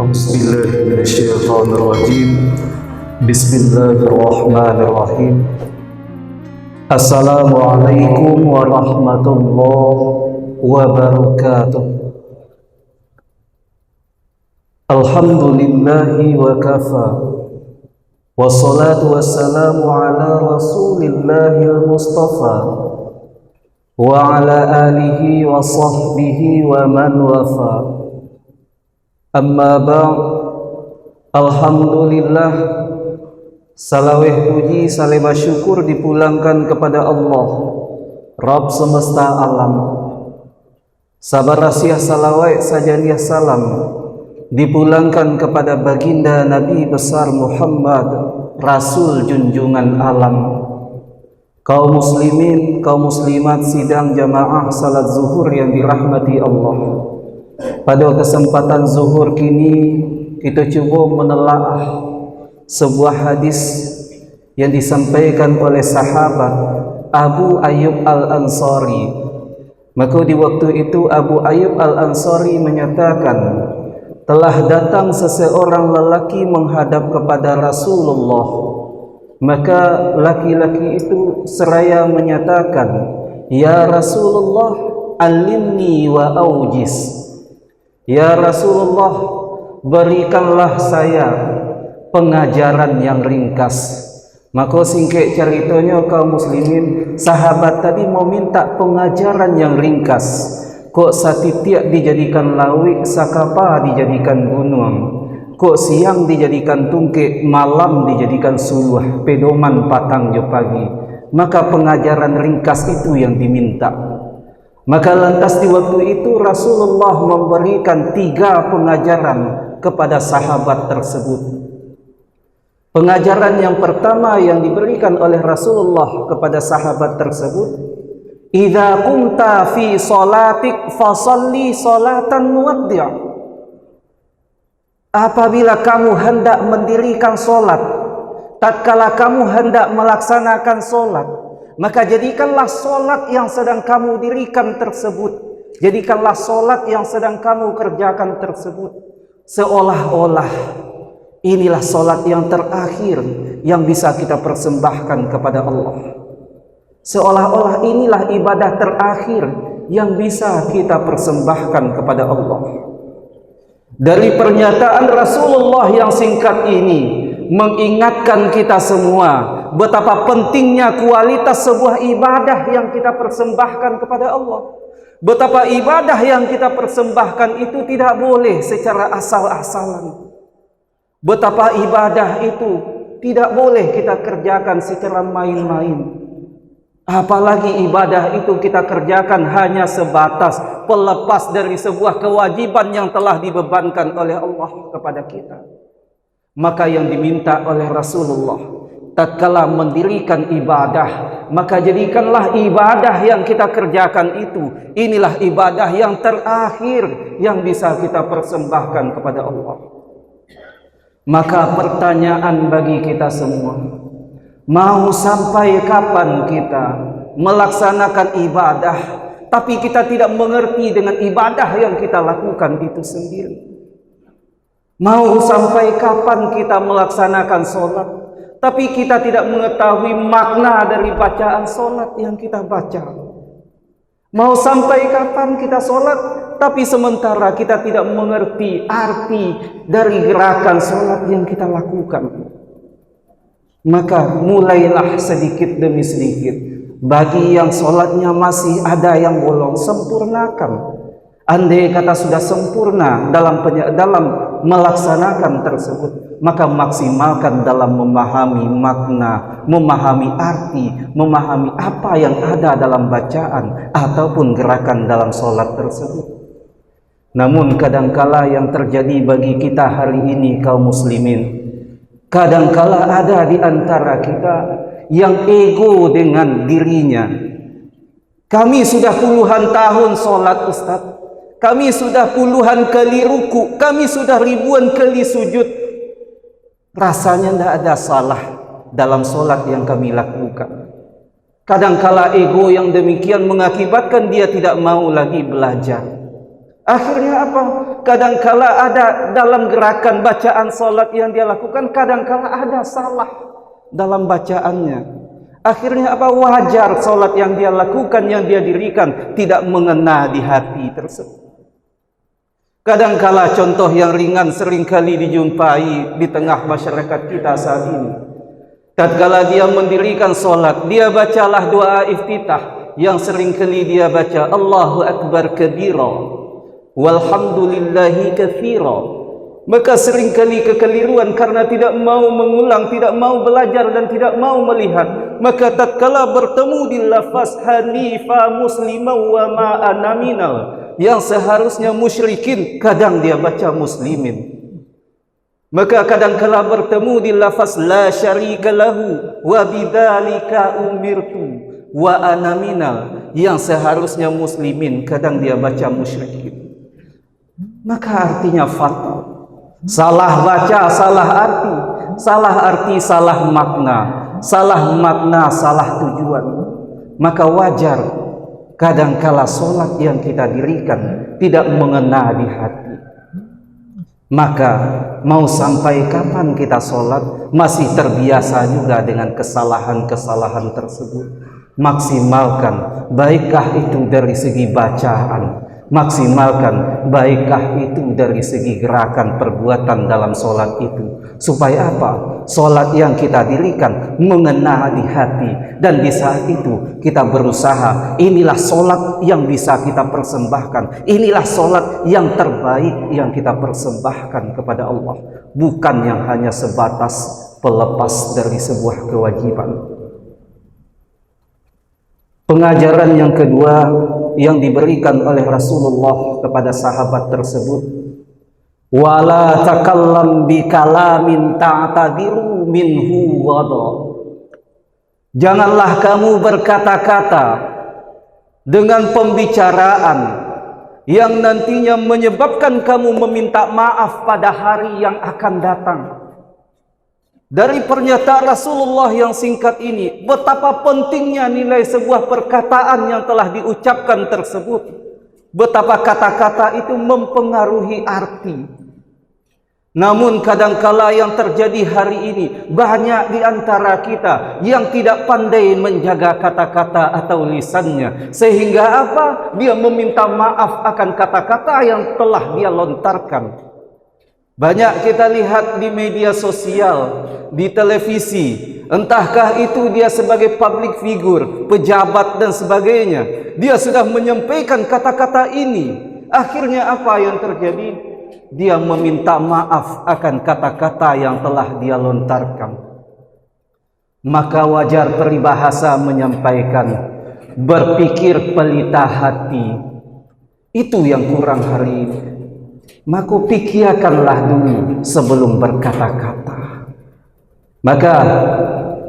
Bismillahirrahmanirrahim. Bismillahirrahmanirrahim. Assalamualaikum warahmatullahi wabarakatuh. Alhamdulillahi wa kafa. Wassalatu wassalamu ala rasulillahil mustafa wa ala alihi wa sahbihi wa man wafa. Amma ba'd. Alhamdulillah, salaweh puji salawat syukur dipulangkan kepada Allah, Rabb semesta alam. Sabar rasiah salawat sajaniah salam dipulangkan kepada baginda Nabi besar Muhammad, Rasul junjungan alam. Kaum muslimin, kaum muslimat sidang jamaah salat zuhur yang dirahmati Allah. Pada kesempatan zuhur kini kita cuba menelaah sebuah hadis yang disampaikan oleh sahabat Abu Ayyub Al-Ansari. Maka di waktu itu Abu Ayyub Al-Ansari menyatakan, telah datang seseorang lelaki menghadap kepada Rasulullah. Maka laki-laki itu seraya menyatakan, "Ya Rasulullah, alimni wa aujis." Ya Rasulullah, berikanlah saya pengajaran yang ringkas. Maka singkat ceritanya kaum muslimin, sahabat tadi mau minta pengajaran yang ringkas. Kok satitiak dijadikan lawik, sakapa dijadikan gunung. Kok siang dijadikan tungkek, malam dijadikan suluh, pedoman patang jo pagi. Maka pengajaran ringkas itu yang diminta. Maka lantas di waktu itu Rasulullah memberikan 3 pengajaran kepada sahabat tersebut. Pengajaran yang pertama yang diberikan oleh Rasulullah kepada sahabat tersebut, "Idza qumta fi sholatik fasalli sholatan muwaddi'." Apabila kamu hendak mendirikan solat, tatkala kamu hendak melaksanakan solat, maka jadikanlah solat yang sedang kamu dirikan tersebut, jadikanlah solat yang sedang kamu kerjakan tersebut seolah-olah inilah solat yang terakhir yang bisa kita persembahkan kepada Allah. Seolah-olah inilah ibadah terakhir yang bisa kita persembahkan kepada Allah. Dari pernyataan Rasulullah yang singkat ini mengingatkan kita semua betapa pentingnya kualitas sebuah ibadah yang kita persembahkan kepada Allah. Betapa ibadah yang kita persembahkan itu tidak boleh secara asal-asalan. Betapa ibadah itu tidak boleh kita kerjakan secara main-main. Apalagi ibadah itu kita kerjakan hanya sebatas pelepas dari sebuah kewajiban yang telah dibebankan oleh Allah kepada kita. Maka yang diminta oleh Rasulullah, tatkala mendirikan ibadah, maka jadikanlah ibadah yang kita kerjakan itu, inilah ibadah yang terakhir yang bisa kita persembahkan kepada Allah. Maka pertanyaan bagi kita semua, mau sampai kapan kita melaksanakan ibadah tapi kita tidak mengerti dengan ibadah yang kita lakukan itu sendiri? Mau sampai kapan kita melaksanakan solat tapi kita tidak mengetahui makna dari bacaan solat yang kita baca? Mau sampai kapan kita solat tapi sementara kita tidak mengerti arti dari gerakan solat yang kita lakukan? Maka mulailah sedikit demi sedikit. Bagi yang solatnya masih ada yang bolong, sempurnakan. Andai kata sudah sempurna dalam melaksanakan tersebut, maka maksimalkan dalam memahami makna, memahami arti, memahami apa yang ada dalam bacaan ataupun gerakan dalam solat tersebut. Namun kadangkala yang terjadi bagi kita hari ini kaum muslimin, kadangkala ada di antara kita yang ego dengan dirinya. Kami sudah puluhan tahun solat Ustaz, kami sudah puluhan kali ruku, kami sudah ribuan kali sujud. Rasanya tidak ada salah dalam solat yang kami lakukan. Kadangkala ego yang demikian mengakibatkan dia tidak mau lagi belajar. Akhirnya apa? Kadangkala ada dalam gerakan bacaan solat yang dia lakukan, kadangkala ada salah dalam bacaannya. Akhirnya apa? Wajar solat yang dia lakukan, yang dia dirikan tidak mengena di hati tersebut. Kadangkala contoh yang ringan seringkali dijumpai di tengah masyarakat kita saat ini. Tatkala dia mendirikan solat, dia bacalah doa iftitah yang seringkali dia baca Allahu Akbar kabira walhamdulillahi katsira. Maka seringkali kekeliruan karena tidak mau mengulang, tidak mau belajar dan tidak mau melihat. Maka tatkala bertemu di lafaz hanifa muslimah wa ma ana minal, yang seharusnya musyrikin, kadang dia baca muslimin. Maka kadangkala bertemu di lafaz la syarika lahu wa bidzalika umirtu wa ana minal, yang seharusnya muslimin, kadang dia baca musyrikin. Maka artinya fatal. Salah baca, salah arti. Salah arti, salah makna. Salah makna, salah tujuan. Maka wajar kadangkala solat yang kita dirikan tidak mengena di hati. Maka mau sampai kapan kita solat masih terbiasa juga dengan kesalahan-kesalahan tersebut. Maksimalkan, baikkah itu dari segi bacaan, maksimalkan, baikkah itu dari segi gerakan perbuatan dalam solat itu. Supaya apa? Solat yang kita dirikan mengena di hati, dan di saat itu kita berusaha, inilah solat yang bisa kita persembahkan, inilah solat yang terbaik yang kita persembahkan kepada Allah, bukan yang hanya sebatas pelepas dari sebuah kewajiban. Pengajaran yang kedua yang diberikan oleh Rasulullah kepada sahabat tersebut, wala takallam bi kalamin ta'tadiru minhu wada. Janganlah kamu berkata-kata dengan pembicaraan yang nantinya menyebabkan kamu meminta maaf pada hari yang akan datang. Dari pernyataan Rasulullah yang singkat ini, betapa pentingnya nilai sebuah perkataan yang telah diucapkan tersebut. Betapa kata-kata itu mempengaruhi arti. Namun kadangkala yang terjadi hari ini, banyak di antara kita yang tidak pandai menjaga kata-kata atau lisannya. Sehingga apa? Dia meminta maaf akan kata-kata yang telah dia lontarkan. Banyak kita lihat di media sosial, di televisi, entahkah itu dia sebagai public figure, pejabat dan sebagainya, dia sudah menyampaikan kata-kata ini. Akhirnya apa yang terjadi? Dia meminta maaf akan kata-kata yang telah dia lontarkan. Maka wajar peribahasa menyampaikan, berpikir pelita hati. Itu yang kurang hari ini. Maka pikirkanlah dulu sebelum berkata-kata. Maka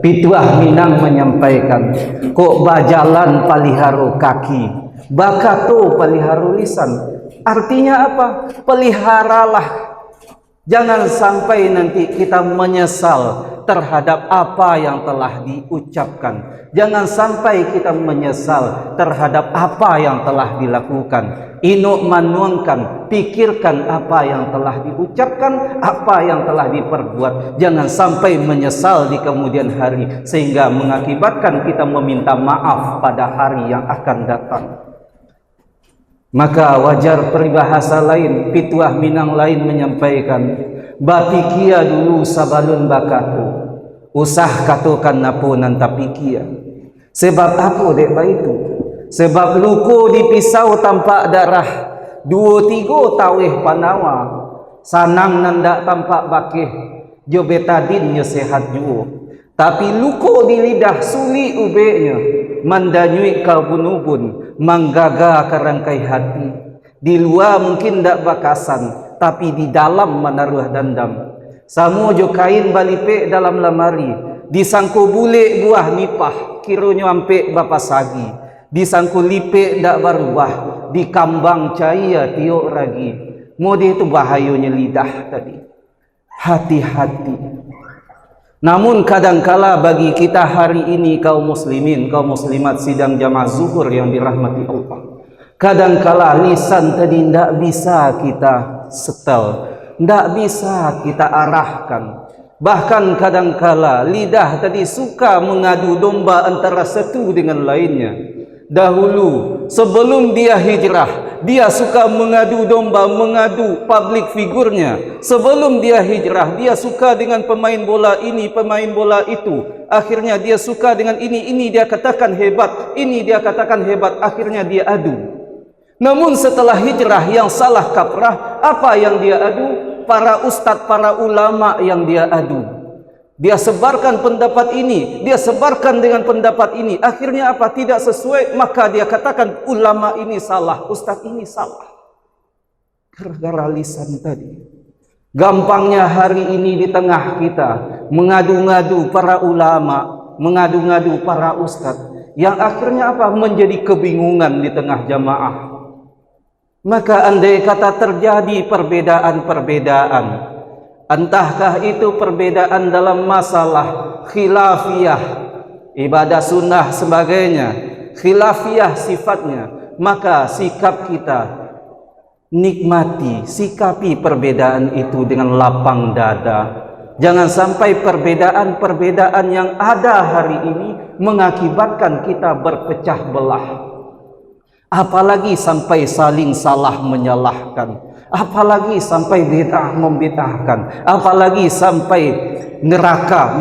Pituah Minang menyampaikan, kok bajalan paliharu kaki, bakato paliharu lisan. Artinya apa? Peliharalah, jangan sampai nanti kita menyesal terhadap apa yang telah diucapkan. Jangan sampai kita menyesal terhadap apa yang telah dilakukan. Inuk manuangkan, pikirkan apa yang telah diucapkan, apa yang telah diperbuat. Jangan sampai menyesal di kemudian hari, sehingga mengakibatkan kita meminta maaf pada hari yang akan datang. Maka wajar peribahasa lain, Pituah Minang lain menyampaikan, bapikia dulu sabalun bakatu, usah katukan napo nanta pikia. Sebab apa dek itu? Sebab luku dipisau tampak darah, 2-3 tawih panawa, sanang nandak tampak bakih, jo betadin nyo sehat juo. Tapi luku di lidah suli ubeknya, mandanyui kalbunubun, manggaga karangkai hati. Di luar mungkin ndak bakasan, tapi di dalam menaruh dendam. Samu jo kain balipe dalam lamari, disangku bule buah nipah, kironyo ampe bapa sagi. Disangku lipe ndak berubah, di kambang cahaya tiok ragi. Mode itu bahayanya lidah tadi. Hati-hati. Namun kadangkala bagi kita hari ini kaum muslimin, kaum muslimat sidang jamaah zuhur yang dirahmati Allah, Kadangkala lisan tadi tidak bisa kita setel, tidak bisa kita arahkan. Bahkan kadangkala lidah tadi suka mengadu domba antara satu dengan lainnya. Dahulu sebelum dia hijrah, dia suka mengadu domba, mengadu public figurnya. Sebelum dia hijrah, dia suka dengan pemain bola ini, pemain bola itu. Akhirnya dia suka dengan ini dia katakan hebat, ini dia katakan hebat. Akhirnya dia adu. Namun setelah hijrah yang salah kaprah, apa yang dia adu? Para ustadz, para ulama yang dia adu. Dia sebarkan pendapat ini, dia sebarkan dengan pendapat ini. Akhirnya apa? Tidak sesuai, maka dia katakan ulama ini salah, ustadz ini salah. Gara-gara lisan tadi. Gampangnya hari ini di tengah kita mengadu-ngadu para ulama, mengadu-ngadu para ustadz, yang akhirnya apa? Menjadi kebingungan di tengah jamaah. Maka andai kata terjadi perbedaan-perbedaan, entahkah itu perbedaan dalam masalah khilafiyah, ibadah sunnah sebagainya, khilafiyah sifatnya, maka sikap kita nikmati, sikapi perbedaan itu dengan lapang dada. Jangan sampai perbedaan-perbedaan yang ada hari ini mengakibatkan kita berpecah belah. Apalagi sampai saling salah menyalahkan, apalagi sampai bid'ah membid'ahkan, apalagi sampai neraka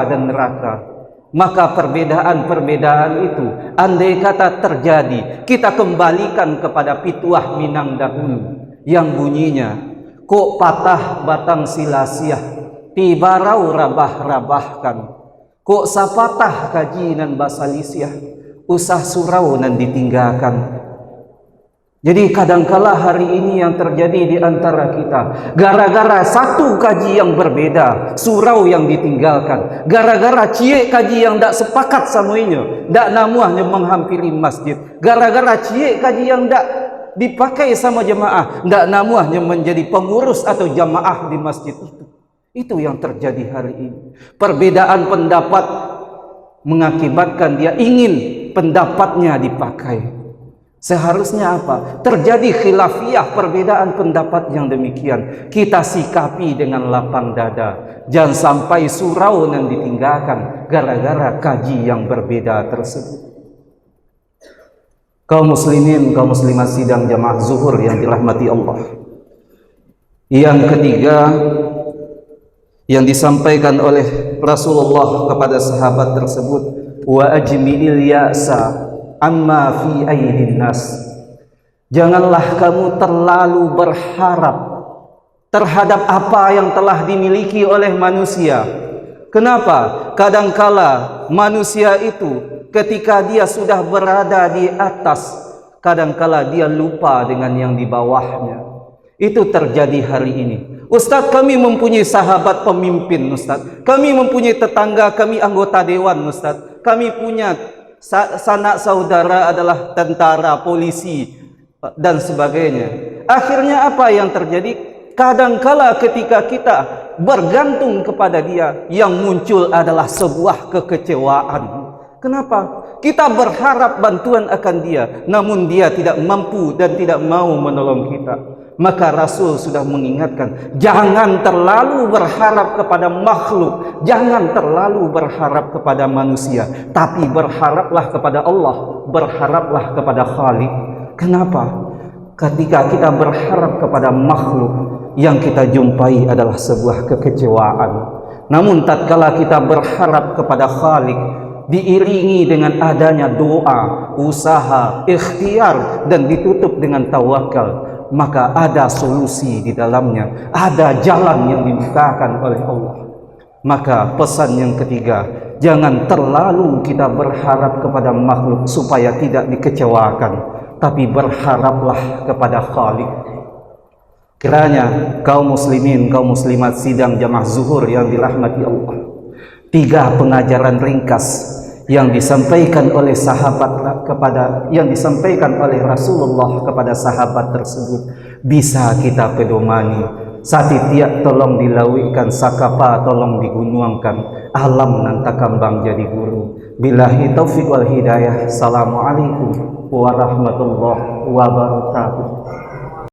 dan neraka. Maka perbedaan-perbedaan itu andai kata terjadi, kita kembalikan kepada pituah Minang dahulu yang bunyinya, kok patah batang silasiah, tibarau rabah-rabahkan, kok sapatah kajinan basalisiah, usah surau nan ditinggalkan. Jadi kadangkala hari ini yang terjadi di antara kita, gara-gara satu kaji yang berbeda, surau yang ditinggalkan, gara-gara cie kaji yang tak sepakat samuinya, tak namuahnya menghampiri masjid, gara-gara cie kaji yang tak dipakai sama jemaah, tak namuahnya menjadi pengurus atau jamaah di masjid itu. Itu yang terjadi hari ini. Perbedaan pendapat mengakibatkan dia ingin pendapatnya dipakai. Seharusnya apa? Terjadi khilafiyah, perbedaan pendapat yang demikian, kita sikapi dengan lapang dada. Jangan sampai surau yang ditinggalkan gara-gara kaji yang berbeda tersebut. Kaum muslimin, kaum muslimat sidang jamaah zuhur yang dirahmati Allah. Yang ketiga yang disampaikan oleh Rasulullah kepada sahabat tersebut, wa ajmilil ya'sa amma fi aydin nas. Janganlah kamu terlalu berharap terhadap apa yang telah dimiliki oleh manusia. Kenapa? Kadangkala manusia itu ketika dia sudah berada di atas, kadangkala dia lupa dengan yang di bawahnya. Itu terjadi hari ini. Ustaz, kami mempunyai sahabat pemimpin, Ustaz. Kami mempunyai tetangga, kami anggota dewan, Ustaz. Kami punya sanak saudara adalah tentara, polisi dan sebagainya. Akhirnya apa yang terjadi? Kadangkala ketika kita bergantung kepada dia, yang muncul adalah sebuah kekecewaan. Kenapa? Kita berharap bantuan akan dia, namun dia tidak mampu dan tidak mau menolong kita. Maka Rasul sudah mengingatkan, jangan terlalu berharap kepada makhluk, jangan terlalu berharap kepada manusia, tapi berharaplah kepada Allah, berharaplah kepada Khalik. Kenapa? Ketika kita berharap kepada makhluk, yang kita jumpai adalah sebuah kekecewaan. Namun tatkala kita berharap kepada Khalik, diiringi dengan adanya doa, usaha, ikhtiar, dan ditutup dengan tawakal, maka ada solusi di dalamnya, ada jalan yang dibukakan oleh Allah. Maka pesan yang ketiga, jangan terlalu kita berharap kepada makhluk supaya tidak dikecewakan, tapi berharaplah kepada Khalik. Kiranya kaum muslimin, kaum muslimat sidang jamaah zuhur yang dirahmati Allah, 3 pengajaran ringkas yang disampaikan oleh yang disampaikan oleh Rasulullah kepada sahabat tersebut bisa kita pedomani. Satitiak tolong dilawikan, sakapa tolong digunuangkan, alam nanti kambang jadi guru. Billahi taufiq wal hidayah. Assalamualaikum warahmatullahi wabarakatuh.